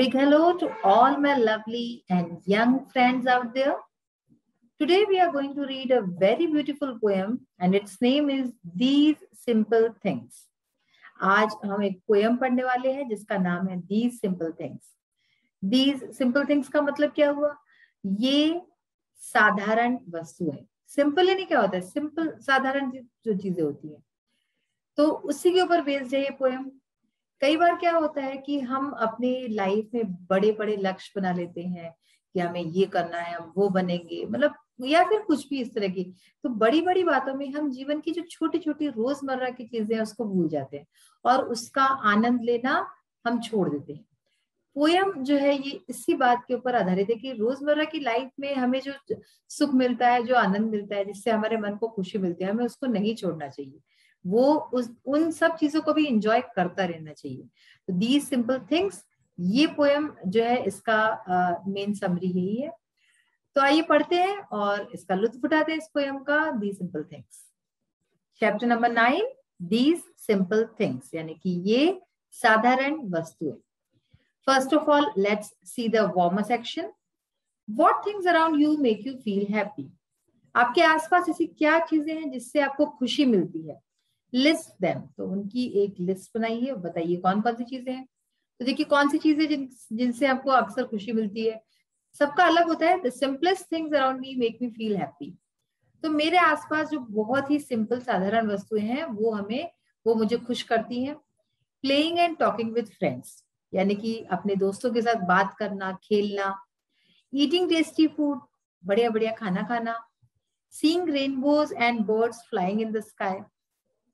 big hello to all my lovely and young friends out there. Today we are going to read a very beautiful poem and its name is These Simple Things. आज हम एक poem पढ़ने वाले हैं जिसका नाम है These Simple Things. These Simple Things का मतलब क्या हुआ? ये साधारण वस्तुएं. सिंपल यानी क्या होता है? सिंपल साधारण जो चीजें होती है, तो उसी के ऊपर बेस्ड है ये पोएम. कई बार क्या होता है कि हम अपनी लाइफ में बड़े बड़े लक्ष्य बना लेते हैं कि हमें ये करना है, हम वो बनेंगे, मतलब या फिर कुछ भी इस तरह की. तो बड़ी बड़ी बातों में हम जीवन की जो छोटी छोटी रोजमर्रा की चीजें हैं उसको भूल जाते हैं और उसका आनंद लेना हम छोड़ देते हैं. पोयम जो है ये इसी बात के ऊपर आधारित है कि रोजमर्रा की लाइफ में हमें जो सुख मिलता है, जो आनंद मिलता है, जिससे हमारे मन को खुशी मिलती है, हमें उसको नहीं छोड़ना चाहिए. वो उन सब चीजों को भी एंजॉय करता रहना चाहिए. तो दीज सिंपल थिंग्स, ये पोयम जो है इसका मेन समरी यही है. तो आइए पढ़ते हैं और इसका लुत्फ उठाते हैं इस पोयम का. These simple things, chapter number 9, these simple things, यानी कि ये साधारण वस्तुएं. First of all, let's see the warmer section. What things around you make you feel happy? आपके आसपास ऐसी क्या चीजें हैं जिससे आपको खुशी मिलती है? List them. तो उनकी एक लिस्ट बनाइए, बताइए कौन कौन सी चीजें हैं. तो देखिए कौन सी चीजें जिनसे आपको अक्सर खुशी मिलती है. सबका अलग होता है. The simplest things around me make me feel happy. तो मेरे आसपास जो बहुत ही सिंपल साधारण वस्तुएं हैं वो मुझे खुश करती हैं. Playing and talking with friends, यानी कि अपने दोस्तों के साथ बात करना, खेलना. ईटिंग टेस्टी फूड, बढ़िया बढ़िया खाना खाना. Seeing rainbows and birds flying in the sky,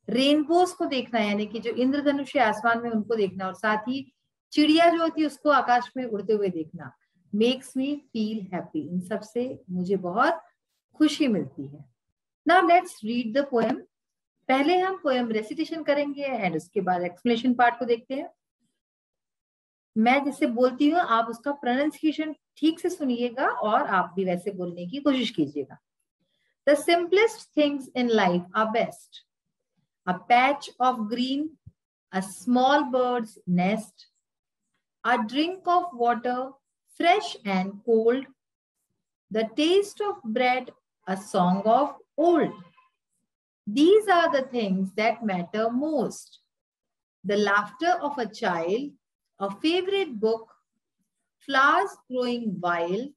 rainbows को देखना यानी कि जो इंद्रधनुष आसमान में उनको देखना, और साथ ही चिड़िया जो होती है उसको आकाश में उड़ते हुए देखना. Makes me feel happy. इन सब से मुझे बहुत खुशी मिलती है. Now let's read the poem. पहले हम पोएम रेसिटेशन करेंगे एंड उसके बाद एक्सप्लेनेशन पार्ट को देखते हैं. मैं जिससे बोलती हूँ आप उसका प्रोनाउंसिएशन ठीक से सुनिएगा और आप भी वैसे बोलने की कोशिश कीजिएगा. The simplest things in life are best. A patch of green, a small bird's nest, a drink of water, fresh and cold, the taste of bread, a song of old. These are the things that matter most. The laughter of a child, a favorite book, flowers growing wild,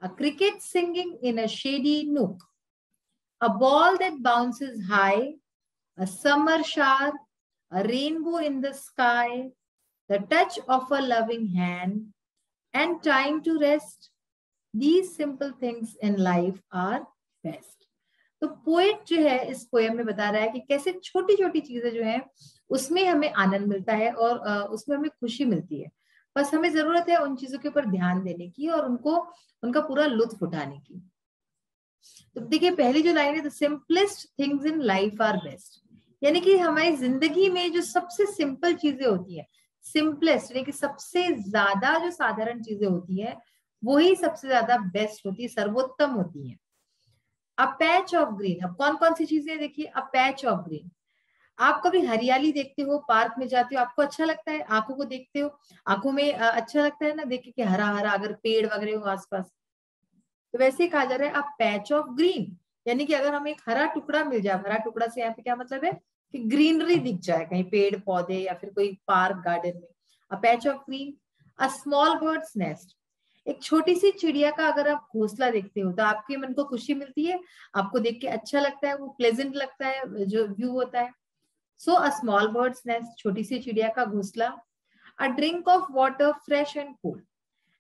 a cricket singing in a shady nook, a ball that bounces high, a summer shower, a rainbow in the sky, the touch of a loving hand, and time to rest. These simple things in life are best. तो poet जो है इस poem में बता रहा है कि कैसे छोटी छोटी चीजें जो हैं उसमें हमें आनंद मिलता है और उसमें हमें खुशी मिलती है. बस हमें जरूरत है उन चीजों के ऊपर ध्यान देने की और उनका पूरा लुत्फ उठाने की. तो देखिए पहली जो लाइन है, the simplest things in life are best, यानी कि हमारी जिंदगी में जो सबसे सिंपल चीजें होती है, सिंपलेस्ट यानी कि सबसे ज्यादा जो साधारण चीजें होती है वही सबसे ज्यादा बेस्ट होती है, सर्वोत्तम होती है. अ पैच ऑफ ग्रीन, अब कौन कौन सी चीजें देखिए. अ पैच ऑफ ग्रीन, आप कभी हरियाली देखते हो, पार्क में जाते हो, आपको अच्छा लगता है, आंखों को देखते हो, आंखों में अच्छा लगता है ना देख के हरा हरा अगर पेड़ वगैरह हो आसपास. तो वैसे ही कहा जा रहा है अ पैच ऑफ ग्रीन, यानी कि अगर हमें एक हरा टुकड़ा मिल जाए, हरा टुकड़ा से यहाँ पे क्या मतलब है कि ग्रीनरी दिख जाए कहीं पेड़ पौधे या फिर कोई पार्क गार्डन में. A patch of green. A small birds nest, एक छोटी सी चिड़िया का अगर आप घोंसला देखते हो तो आपके मन को खुशी मिलती है, आपको देख के अच्छा लगता है, वो प्लेजेंट लगता है जो व्यू होता है. सो अ स्मॉल बर्ड्स नेस्ट, छोटी सी चिड़िया का घोंसला. अ drink of water fresh and cold,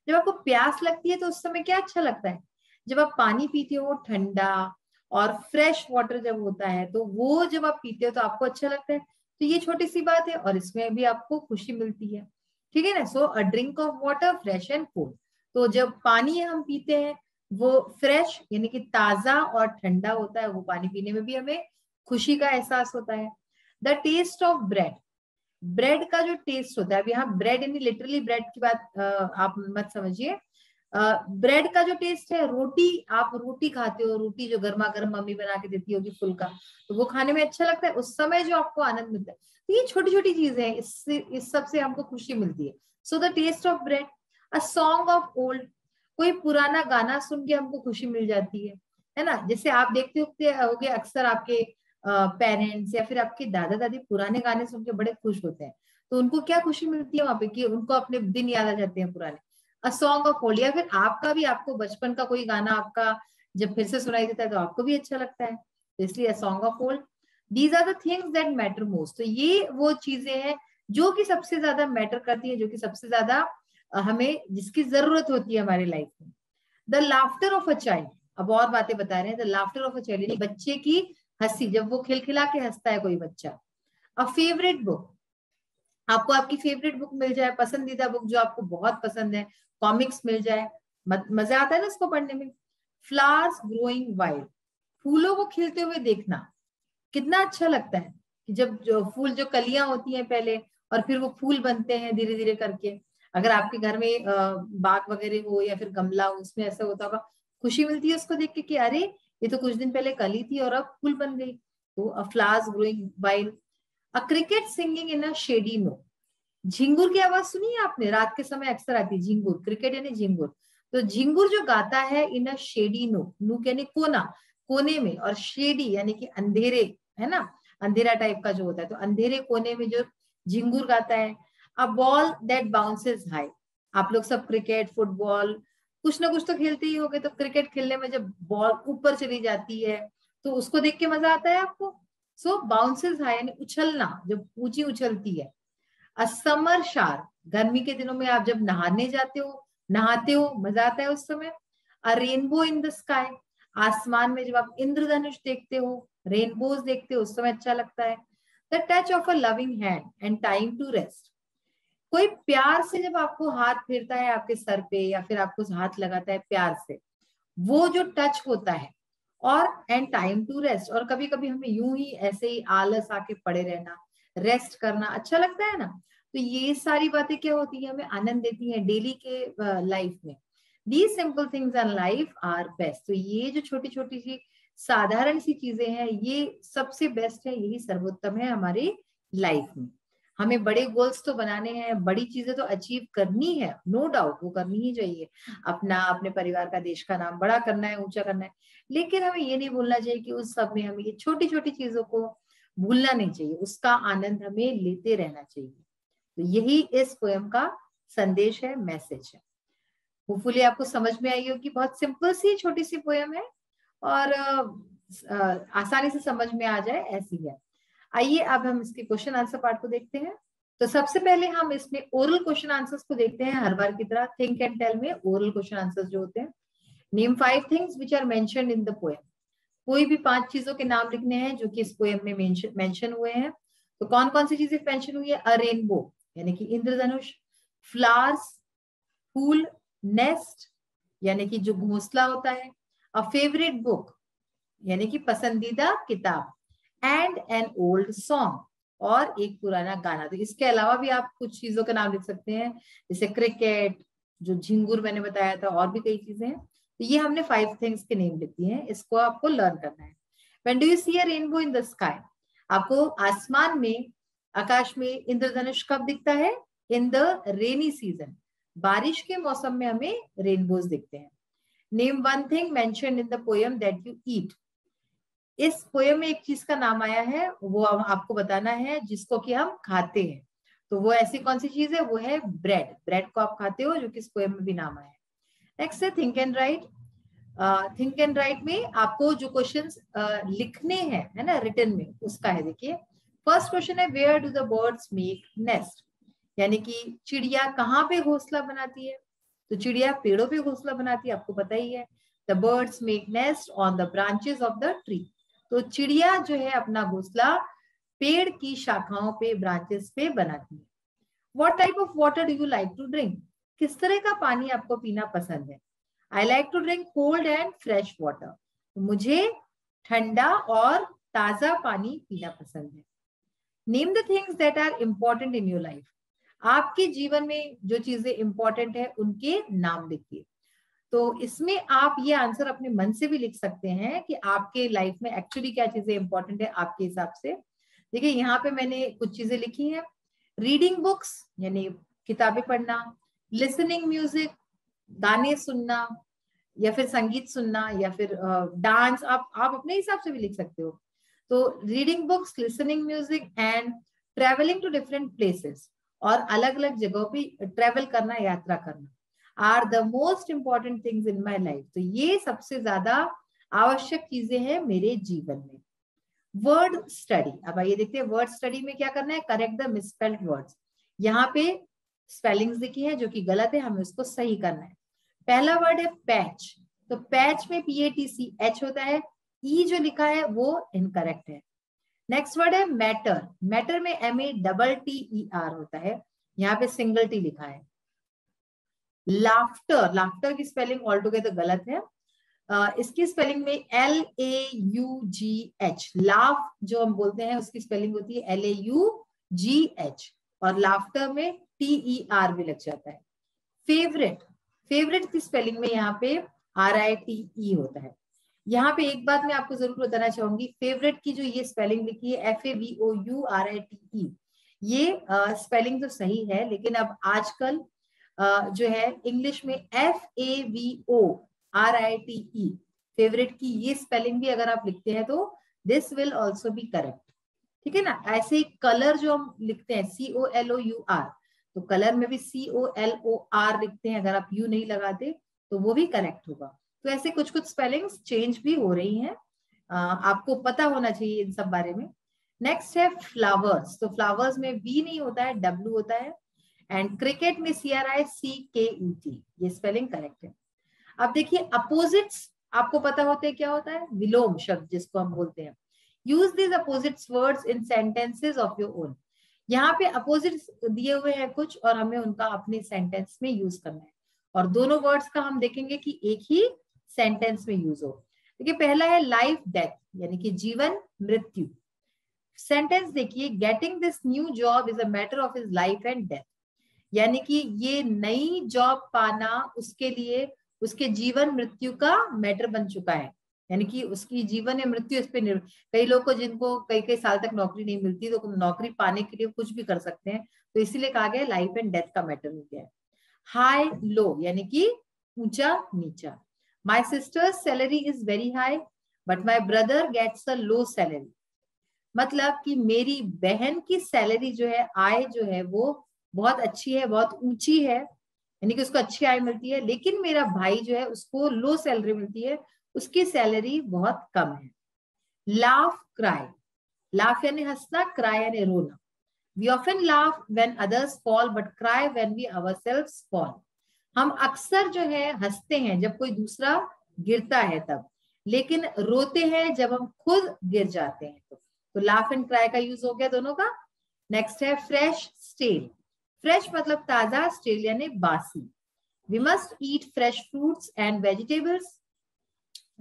जब आपको प्यास लगती है तो उस समय क्या अच्छा लगता है, जब आप पानी पीते हो ठंडा और फ्रेश वाटर जब होता है तो वो जब आप पीते हो तो आपको अच्छा लगता है. तो ये छोटी सी बात है और इसमें भी आपको खुशी मिलती है. ठीक है ना. So a drink of water fresh and cold, तो जब पानी हम पीते हैं वो फ्रेश यानी कि ताजा और ठंडा होता है, वो पानी पीने में भी हमें खुशी का एहसास होता है. The taste of bread, bread का जो टेस्ट होता है, अब यहाँ ब्रेड यानी लिटरली ब्रेड की बात आप मत समझिए. ब्रेड का जो टेस्ट है, रोटी, आप रोटी खाते हो, रोटी जो गर्मा गर्म मम्मी बना के देती होगी फुल्का, तो वो खाने में अच्छा लगता है, उस समय जो आपको आनंद मिलता है. तो ये छोटी छोटी चीजें हैं, इस सब से हमको खुशी मिलती है. So the taste of bread. A song of old, कोई पुराना गाना सुन के हमको खुशी मिल जाती है ना। जैसे आप देखते होगे अक्सर आपके पेरेंट्स या फिर आपके दादा दादी पुराने गाने सुन के बड़े खुश होते हैं, तो उनको क्या खुशी मिलती है वहां पे कि उनको अपने दिन याद आ जाते हैं पुराने। अ सॉन्ग ऑफ ओल्ड, या फिर आपका भी, आपको बचपन का कोई गाना आपका जब फिर से सुनाई देता है तो आपको भी अच्छा लगता है, तो इसलिए a song of old. These are the things that matter most, तो ये वो चीजें हैं जो कि सबसे ज्यादा मैटर करती है, जो कि सबसे ज्यादा हमें जिसकी जरूरत होती है हमारी लाइफ में। The laughter of a child, अब और बातें बता रहे हैं, the laughter of a child यानी बच्चे की हंसी, जब वो खिलखिला के हंसता है कोई बच्चा। अ फेवरेट बुक, आपको आपकी फेवरेट बुक मिल जाए, पसंदीदा बुक जो आपको बहुत पसंद है, कॉमिक्स मिल जाए, मजा आता है ना उसको पढ़ने में। फ्लावर्स ग्रोइंग वाइल्ड, फूलों को खिलते हुए देखना कितना अच्छा लगता है कि जब जो फूल, जो कलियां होती हैं पहले और फिर वो फूल बनते हैं धीरे धीरे करके। अगर आपके घर में बाग वगैरह हो या फिर गमला हो, उसमें ऐसा होता होगा, खुशी मिलती है उसको देख के कि अरे ये तो कुछ दिन पहले कली थी और अब फूल बन गई। तो a flowers growing wild. A cricket singing in a shady nook, झिंगुर की आवाज सुनी है आपने, रात के समय अक्सर आती है झिंगुर, क्रिकेट यानी झिंगुर। तो झिंगुर जो गाता है इन अ शेडी नो, नूक यानी कोना, कोने में, और शेडी यानी कि अंधेरे, है ना, अंधेरा टाइप का जो होता है, तो अंधेरे कोने में जो झिंगुर गाता है। A ball that bounces high, आप लोग सब क्रिकेट फुटबॉल कुछ ना कुछ तो खेलते ही होगे, तो क्रिकेट खेलने में जब बॉल ऊपर चली जाती है तो उसको देख के मजा आता है आपको। सो बाउंसेस हाई यानी उछलना, जब ऊंची उछलती है। अ समर शार, गर्मी के दिनों में आप जब नहाने जाते हो, नहाते हो, मजा आता है उस समय। अ रेनबो इन द स्काई, आसमान में जब आप इंद्रधनुष देखते हो, रेनबोज देखते हो, उस समय अच्छा लगता है। The touch of a loving hand and time to rest, कोई प्यार से जब आपको हाथ फेरता है आपके सर पे या फिर आपको हाथ लगाता है प्यार से, वो जो टच होता है। और एंड टाइम टू रेस्ट, और कभी कभी हमें यूं ही ऐसे ही आलस आके पड़े रहना, रेस्ट करना अच्छा लगता है ना। तो ये सारी बातें क्या होती है, हमें आनंद देती है डेली के लाइफ में। These simple things in life are best, तो ये जो छोटी छोटी सी साधारण सी चीजें हैं ये सबसे बेस्ट है, यही सर्वोत्तम है हमारी लाइफ में। हमें बड़े गोल्स तो बनाने हैं, बड़ी चीजें तो अचीव करनी है, नो डाउट वो करनी ही चाहिए, अपना, अपने परिवार का, देश का नाम बड़ा करना है, ऊंचा करना है। लेकिन हमें ये नहीं भूलना चाहिए कि उस सब में हमें ये छोटी छोटी चीजों को भूलना नहीं चाहिए, उसका आनंद हमें लेते रहना चाहिए। तो यही इस पोएम का संदेश है, मैसेज है। होपफुली आपको समझ में आई होगी, बहुत सिंपल सी छोटी सी पोएम है और आसानी से समझ में आ जाए ऐसी है। आइए अब हम इसके क्वेश्चन आंसर पार्ट को देखते हैं। तो सबसे पहले हम इसमें ओरल क्वेश्चन आंसर्स को देखते हैं, हर बार की तरह थिंक एंड टेल में ओरल क्वेश्चन आंसर्स जो होते हैं। Name 5 things which are mentioned in the poem, कोई भी 5 चीजों के नाम लिखने हैं जो कि इस पोएम में मेंशन हुए हैं। तो कौन कौन सी चीजें मेंशन हुई है, अ रेनबो यानी कि इंद्रधनुष, फ्लावर्स फूल, नेस्ट यानी कि जो घोंसला होता है, अ फेवरेट बुक यानी कि पसंदीदा किताब, एंड एन ओल्ड सॉन्ग और एक पुराना गाना। तो इसके अलावा भी आप कुछ चीजों के नाम लिख सकते हैं, जैसे क्रिकेट, जो झिंगुर मैंने बताया था, और भी कई चीजें हैं। तो ये हमने 5 थिंग्स के नेम लिख दिए हैं, इसको आपको लर्न करना है। When do you see a rainbow in the sky, आपको आसमान में, आकाश में इंद्रधनुष कब दिखता है, इन द रेनी सीजन, बारिश के मौसम में हमें रेनबोज दिखते हैं। Name 1 thing mentioned in the poem that you eat, इस पोएम में एक चीज का नाम आया है, वो आपको बताना है जिसको कि हम खाते हैं। तो वो ऐसी कौन सी चीज है, वो है ब्रेड, ब्रेड को आप खाते हो, जो कि इस पोएम में भी नाम आया है। नेक्स्ट है think and right. Think and right में आपको जो क्वेश्चंस लिखने हैं, है ना, रिटन में, उसका है, देखिए फर्स्ट क्वेश्चन है where do the birds make nest, यानी कि चिड़िया कहाँ पे घोंसला बनाती है। तो चिड़िया पेड़ों पे घोंसला बनाती है, आपको पता ही है। The birds make nest on the branches of the tree, तो चिड़िया जो है अपना घोंसला पेड़ की शाखाओं पे, ब्रांचेस पे बनाती है। What type of water do you like to drink, किस तरह का पानी आपको पीना पसंद है। I like to drink cold and fresh water, मुझे ठंडा और ताजा पानी पीना पसंद है। Name the things that are important in your life, आपके जीवन में जो चीजें इंपॉर्टेंट है उनके नाम लिखिए। तो इसमें आप ये आंसर अपने मन से भी लिख सकते हैं कि आपके लाइफ में एक्चुअली क्या चीजें इंपॉर्टेंट है आपके हिसाब से। देखिए यहाँ पे मैंने कुछ चीजें लिखी हैं, रीडिंग बुक्स यानी किताबें पढ़ना, लिसनिंग म्यूजिक, गाने सुनना या फिर संगीत सुनना या फिर डांस, आप अपने हिसाब से भी लिख सकते हो। तो reading books, listening music and travelling to different places, और अलग अलग जगहों पे ट्रेवल करना, यात्रा करना are the most important things in my life. तो ये सबसे ज्यादा आवश्यक चीजें हैं मेरे जीवन में। वर्ड स्टडी, अब आइए देखते हैं वर्ड स्टडी में क्या करना है। करेक्ट द मिसस्पेल्ड वर्ड्स, यहाँ पे स्पेलिंग्स लिखी है जो कि गलत है, हमें उसको सही करना है। पहला वर्ड है पैच, तो पैच में PATCH होता है, ई जो लिखा है वो इनकरेक्ट है। नेक्स्ट वर्ड है मैटर, मैटर में MATTER होता है, यहाँ पे सिंगल टी लिखा है। लाफ्टर, लाफ्टर की स्पेलिंग ऑल टुगेदर गलत है, इसकी स्पेलिंग में LAUGH, लाफ जो हम बोलते हैं उसकी स्पेलिंग होती है LAUGH, और लाफ्टर में TER भी लग जाता है। फेवरेट, फेवरेट की स्पेलिंग में यहाँ पे RITE होता है। यहाँ पे एक बात मैं आपको जरूर बताना चाहूंगी, फेवरेट की जो ये स्पेलिंग लिखी है FAVOURITE, ये स्पेलिंग तो सही है, लेकिन अब आजकल जो है इंग्लिश में FAVORITE, फेवरेट की ये स्पेलिंग भी अगर आप लिखते हैं तो this will also be correct, ठीक है ना। ऐसे ही कलर जो हम लिखते हैं COLOUR, तो कलर में भी COLOR लिखते हैं, अगर आप यू नहीं लगाते तो वो भी करेक्ट होगा। तो ऐसे कुछ कुछ स्पेलिंग्स चेंज भी हो रही हैं, आपको पता होना चाहिए इन सब बारे में। नेक्स्ट है फ्लावर्स, तो फ्लावर्स में V नहीं होता है, W होता है। एंड क्रिकेट में CRICKET, ये स्पेलिंग करेक्ट है। अब देखिए अपोजिट्स आपको पता होते हैं क्या होता है, विलोम शब्द जिसको हम बोलते हैं। Use this opposites words in sentences of your own, यहाँ पे अपोजिट्स दिए हुए हैं कुछ और हमें उनका अपने सेंटेंस में यूज करना है, और दोनों वर्ड्स का हम देखेंगे कि एक ही सेंटेंस में यूज हो। देखिए पहला है लाइफ डेथ, यानी कि जीवन मृत्यु। सेंटेंस देखिए, getting this new job is a matter of his life and death, यानी कि ये नई जॉब पाना उसके लिए उसके जीवन मृत्यु का मैटर बन चुका है, यानी कि उसकी जीवन या मृत्यु इस पे निर्भर। कई लोग को जिनको कई कई साल तक नौकरी नहीं मिलती, तो नौकरी पाने के लिए कुछ भी कर सकते हैं, तो इसीलिए कहा गया लाइफ एंड डेथ का मैटर हो गया है। हाई लो, यानी कि ऊंचा नीचा। My sister's salary is very high but my brother gets a low salary, मतलब कि मेरी बहन की सैलरी जो है, आय जो है वो बहुत अच्छी है, बहुत ऊंची है, यानी कि उसको अच्छी आय मिलती है, लेकिन मेरा भाई जो है उसको लो सैलरी मिलती है, उसकी सैलरी बहुत कम है। लाफ क्राई, लाफ यानी हंसना, क्राई यानी रोना। We often laugh when others fall but cry when we ourselves fall, हम अक्सर जो है हंसते हैं जब कोई दूसरा गिरता है तब, लेकिन रोते हैं जब हम खुद गिर जाते हैं। तो लाफ एंड क्राई का यूज हो गया दोनों का। नेक्स्ट है फ्रेश स्टेल, फ्रेश मतलब ताजा, स्टेल यानी बासी। We must eat fresh fruits and vegetables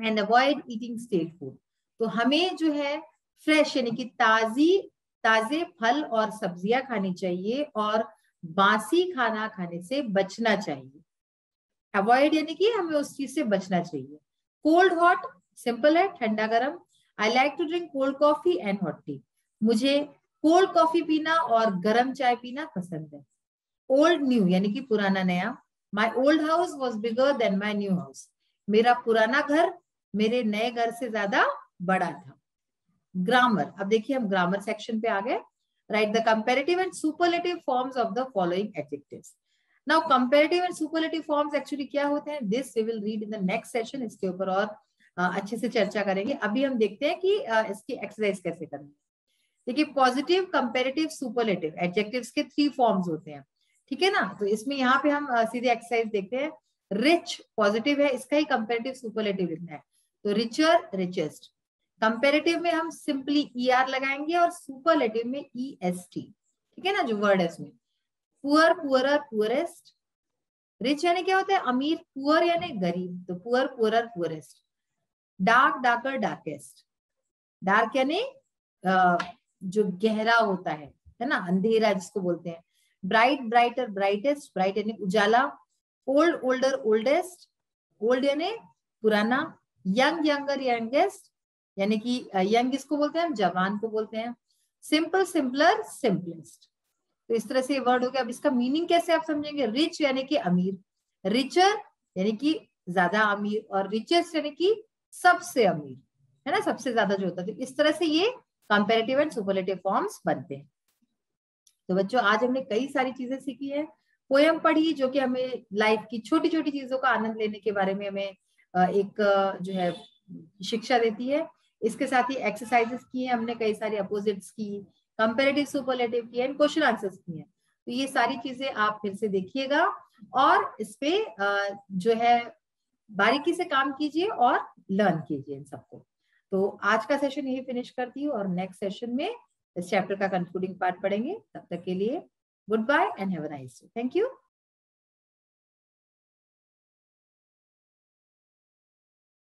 and avoid eating stale food, तो हमें जो है फ्रेश यानी कि ताजे फल और सब्जियां खानी चाहिए, और बासी खाना खाने से बचना चाहिए। अवॉइड यानी कि हमें उस चीज से बचना चाहिए। कोल्ड हॉट सिंपल है, ठंडा गरम। I like to drink cold coffee and hot tea, मुझे कोल्ड कॉफी पीना और गर्म चाय पीना पसंद है। ओल्ड न्यू यानी कि पुराना नया। My old house was bigger than my new house, मेरा पुराना घर मेरे नए घर से ज्यादा बड़ा था। ग्रामर, अब देखिए हम ग्रामर सेक्शन पे आ गए। Write the comparative and superlative forms of the following adjectives. Now comparative and superlative forms actually क्या होते हैं, this we will read in the next session, इसके ऊपर और अच्छे से चर्चा करेंगे। अभी हम देखते हैं कि इसकी एक्सरसाइज कैसे करनी है। देखिए पॉजिटिव, कंपैरेटिव, सुपरलेटिव एडजेक्टिव्स के 3 फॉर्म्स होते हैं, ठीक है ना। तो इसमें यहाँ पे हम सीधे एक्सरसाइज देखते हैं। रिच पॉजिटिव है, इसका ही कंपैरेटिव सुपरलेटिव लिखना है, तो रिचर रिचेस्ट। कंपैरेटिव में हम सिंपली ER लगाएंगे और सुपरलेटिव में EST, ठीक है ना, जो वर्ड है इसमें। Poor poorer poorest. रिच यानी क्या होता है, अमीर। पुअर यानी गरीब, तो poor poorer poorest. Dark darker darkest, dark यानी जो गहरा होता है ना, अंधेरा जिसको बोलते हैं। ब्राइट ब्राइटर ब्राइटेस्ट, ब्राइट यानी उजाला। ओल्ड ओल्डर ओल्डेस्ट, ओल्ड यानी पुराना। यंग यंगर यंगेस्ट, यानी कि यंग इसको बोलते हैं, जवान को बोलते हैं। Simple simpler simplest. तो इस तरह से ये वर्ड हो गया। अब इसका मीनिंग कैसे आप समझेंगे? रिच यानी कि अमीर, रिचर यानी कि ज्यादा अमीर, और रिचेस्ट यानी कि सबसे अमीर, है ना, सबसे ज्यादा जो होता है। तो इस तरह से ये कंपैरेटिव एंड सुपरलेटिव फॉर्म्स बनते हैं। तो बच्चों आज हमने कई सारी चीजें सीखी है, पोयम पढ़ी जो कि हमें लाइफ की छोटी छोटी चीजों का आनंद लेने के बारे में हमें एक जो है शिक्षा देती है। इसके साथ ही एक्सरसाइजेस की है हमने, कई सारी अपोजिट्स की, कंपैरेटिव सुपरलेटिव की एंड क्वेश्चन आंसर्स की है। तो ये सारी चीजें आप फिर से देखिएगा और इस पे जो है बारीकी से काम कीजिए और लर्न कीजिए इन सबको। तो आज का सेशन यही फिनिश करती हूँ और नेक्स्ट सेशन में इस चैप्टर का कंक्लूडिंग पार्ट पढ़ेंगे। तब तक के लिए goodbye and have a nice day. Thank you.